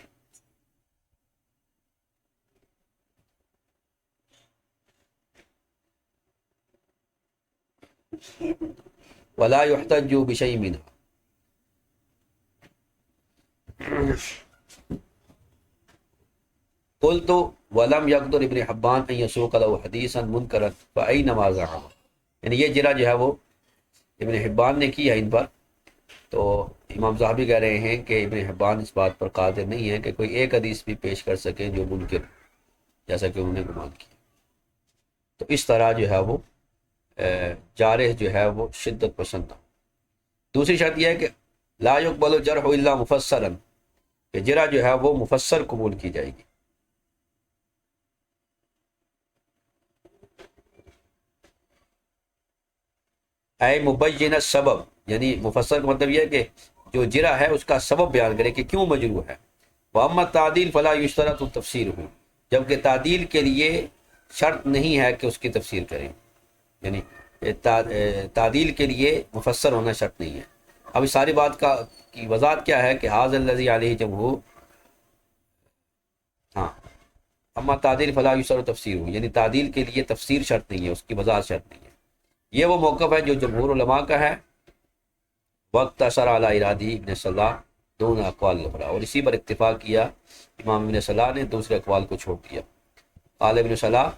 ولا يحتج بشيء منها. قلت ولم يقدر ابن حبان ان يسوق له حديثا منكرا فاينما زعم. یعنی یہ جرح جو ہے وہ ابن حبان نے کی ہے ان پر. تو امام زاہبی کہہ رہے ہیں کہ ابن حبان اس بات پر قادر نہیں ہے کہ کوئی ایک حدیث بھی پیش کر سکیں جو منکر، جیسا کہ انہوں نے گمان کیا. تو اس طرح جو ہے وہ جارح جو ہے وہ شدت پسند. دوسری شرط یہ ہے کہ لا يقبل الجرح الا مفسرا، کہ جرح جو ہے وہ مفسر قبول کی جائے گی. اے مبین السبب، یعنی مفسر کا مطلب یہ ہے کہ جو جرح ہے اس کا سبب بیان کرے کہ کیوں مجروح ہے. واما التعدیل فلا یشترط تفسیر ہو، جبکہ تعدیل کے لیے شرط نہیں ہے کہ اس کی تفسیر کریں. یعنی تعدیل کے لیے مفسر ہونا شرط نہیں ہے. اب اس ساری بات کی وضاحت کیا ہے کہ حاضر الذی علیہ جمہور. ہاں، اما تعدیل فلا یشترط تفسیر ہو، یعنی تعدیل کے لیے تفسیر شرط نہیں ہے، اس کی وضاحت شرط نہیں ہے. یہ وہ موقف ہے جو جمہور علماء کا ہے. وقت اثر علی ارادی ابن صلاح دون اقوال الاخرى، اور اسی پر اکتفا کیا امام ابن صلاح نے، دوسرے اقوال کو چھوڑ دیا. قال ابن صلاح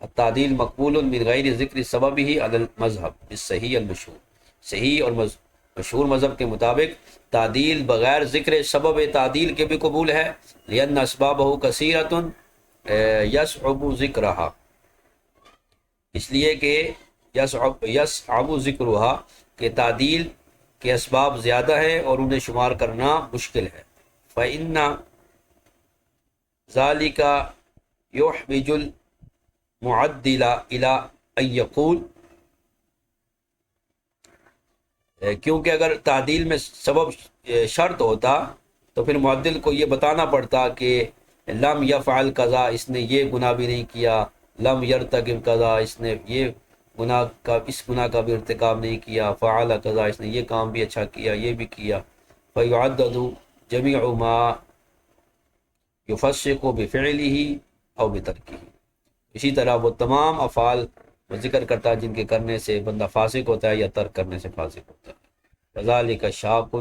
التعدیل مقبول من غیر ذکر سببہ علی المذہب الصحیح المشہور. صحیح اور مشہور مذہب کے مطابق تعدیل بغیر ذکر سبب تعدیل کے بھی قبول ہے. لأن اسبابہ کثیرۃ یصعب ذکرہا، اس لیے کہ یصعب ذکرہا، کہ تعدیل کے اسباب زیادہ ہیں اور انہیں شمار کرنا مشکل ہے. فإن ذلك يحوج المعدل إلى أن يقول، کیونکہ اگر تعدیل میں سبب شرط ہوتا تو پھر معدل کو یہ بتانا پڑتا کہ لم یفعل قضا، اس نے یہ گناہ بھی نہیں کیا. لم یرتکب قضا، اس نے یہ گناہ کا بھی ارتکاب نہیں کیا. فعل قضا، اس نے یہ کام بھی اچھا کیا، یہ بھی کیا. فیعدد جمیع ما یفسق بفعلہ او بترکہ، اسی طرح وہ تمام افعال وہ ذکر کرتا ہے جن کے کرنے سے بندہ فاسق ہوتا ہے یا ترک کرنے سے فاسق ہوتا ہے. کذالک شاق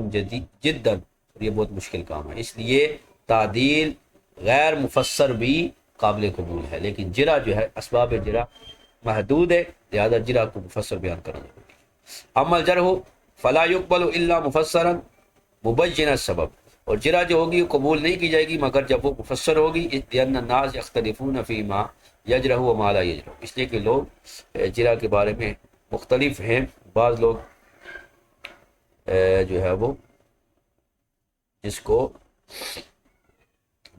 جدا، یہ بہت مشکل کام ہے. اس لیے تعدیل غیر مفسر بھی قابل قبول ہے، لیکن جرح جو ہے اسباب جرح محدود ہے، لہذا جرح کو مفسر بیان کرنا ضروری ہے. اما الجرح فلا يقبل الا مفسرا مبین السبب، اور جرح جو ہوگی قبول نہیں کی جائے گی مگر جب وہ مفسر ہوگی. لأن الناس یختلفون فیما یجرح وما لا یجرح، اس لیے کہ لوگ جرح کے بارے میں مختلف ہیں. بعض لوگ جو ہے وہ جس کو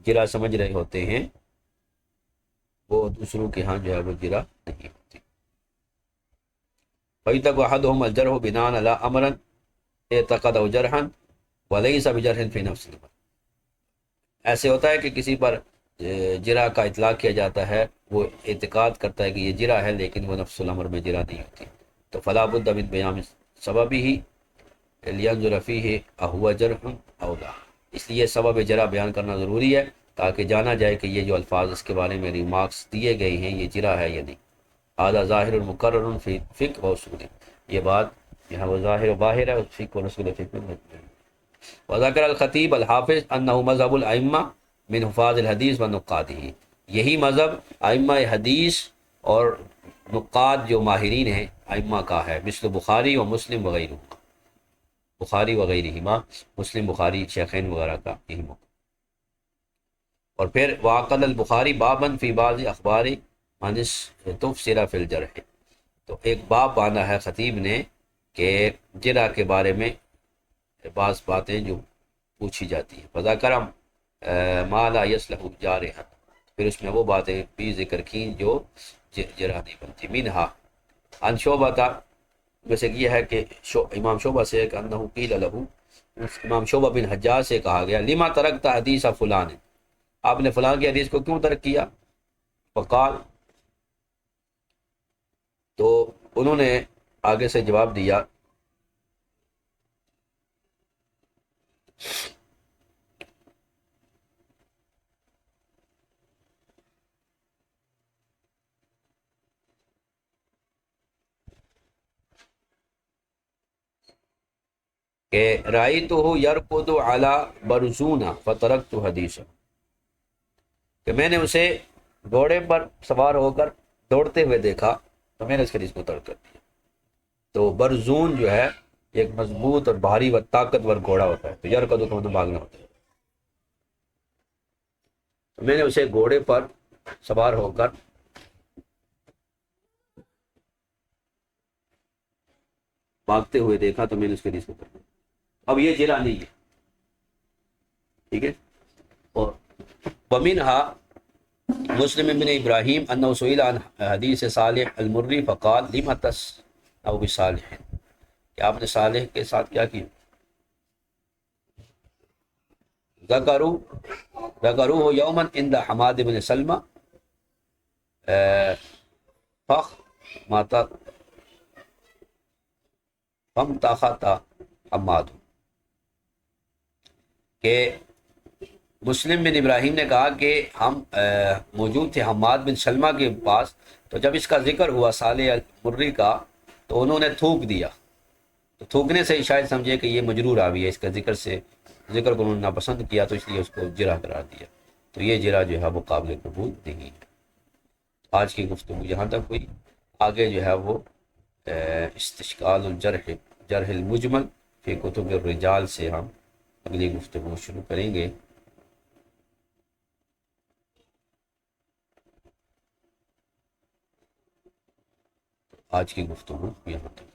جرح سمجھ رہے ہوتے ہیں وہ دوسروں کے ہاں جو ہے وہ جرح نہیں ہوتی. فَيُتَقُ أَحَدُهُمْ الْجَرْحُ بِنَاءً عَلَىٰ أَمْرٍ اعْتَقَدَهُ جَرْحًا وَلَيْسَ بِجَرْحٍ فِي نَفْسِ الْأَمْرِ. ایسے ہوتا ہے کہ کسی پر جرح کا اطلاق کیا جاتا ہے، وہ اعتقاد کرتا ہے کہ یہ جرح ہے، لیکن وہ نفس الامر میں جرح نہیں ہوتی. تو فلا بد من بیان سببہ لینظر فیہ اہو جرح او لا، اس لیے سبب جرح بیان کرنا ضروری ہے تاکہ جانا جائے کہ یہ جو الفاظ اس کے بارے میں ریمارکس دیے گئے ہیں یہ جرح ہے یا نہیں. هذا ظاہر مقرر فی فقہ و اصول، یہ بات یہاں وہ ظاہر و باہر ہے، فقہ و اصول فقہ میں۔ وذکر الخطیب الحافظ انہ مذہب الائمہ من حفاظ الحدیث و نقادہ، یہی مذہب ائمہ حدیث اور نقاد جو ماہرین ہیں ائمہ کا ہے، مثل بخاری و مسلم وغیرہ، بخاری وغیرہما، مسلم بخاری شیخین وغیرہ کا یہی موقع۔ اور پھر وعقد البخاری بابن فی بعض اخبار من تفسر فی الجرح، تو ایک باب باندھا ہے خطیب نے کہ جرح کے بارے میں بعض باتیں جو پوچھی جاتی ہیں، فذکر ما لا یصلح جارحا، پھر اس میں وہ باتیں بھی ذکر کی جو جرح نہیں بنتی، منہا ان شعبہ، ویسے یہ ہے کہ امام شعبہ سے کہ انہ قیل لہ، امام شعبہ بن حجاج سے کہا گیا لما ترکت حدیث فلان، آپ نے فلاں کی حدیث کو کیوں ترک کیا؟ فقال، تو انہوں نے آگے سے جواب دیا کہ رأیتہ یرکض علی برزون فترکت حدیثہ، کہ میں نے اسے گھوڑے پر سوار ہو کر دوڑتے ہوئے دیکھا تو میں نے اس کے حدیث کو ترک کر دیا۔ تو برزون جو ہے ایک مضبوط اور بھاری و طاقتور گھوڑا ہوتا ہے، تو یرکض کا مطلب بھاگنا ہوتا ہے، تو میں نے اسے گھوڑے پر سوار ہو کر بھاگتے ہوئے دیکھا تو میں نے اس کے حدیث کو ترک کر دیا۔ اب یہ جرح نہیں ہے، ٹھیک ہے۔ اور ومنہا مسلم بن ابراہیم انہ سئل عن حدیث صالح المری فقال لم تسأو بصالح، کہ آپ نے صالح کے ساتھ کیا کیا؟ ذکروہ یوما عند حماد بن سلمہ فخ ماتا فامتخط حماد، کہ مسلم بن ابراہیم نے کہا کہ ہم موجود تھے حماد بن سلمہ کے پاس، تو جب اس کا ذکر ہوا صالح المری کا تو انہوں نے تھوک دیا، تو تھوکنے سے ہی شاید سمجھے کہ یہ مجرور راوی ہے، اس کا ذکر کو انہوں نے ناپسند کیا تو اس لیے اس کو جرح قرار دیا، تو یہ جرح جو ہے وہ قابل قبول نہیں ہے۔ آج کی گفتگو یہاں تک ہوئی، آگے جو ہے وہ استشکال الجرح جرح المجمل فی کتب الرجال سے ہم اگلی گفتگو شروع کریں گے۔ آج کی گفتگو یہاں تک۔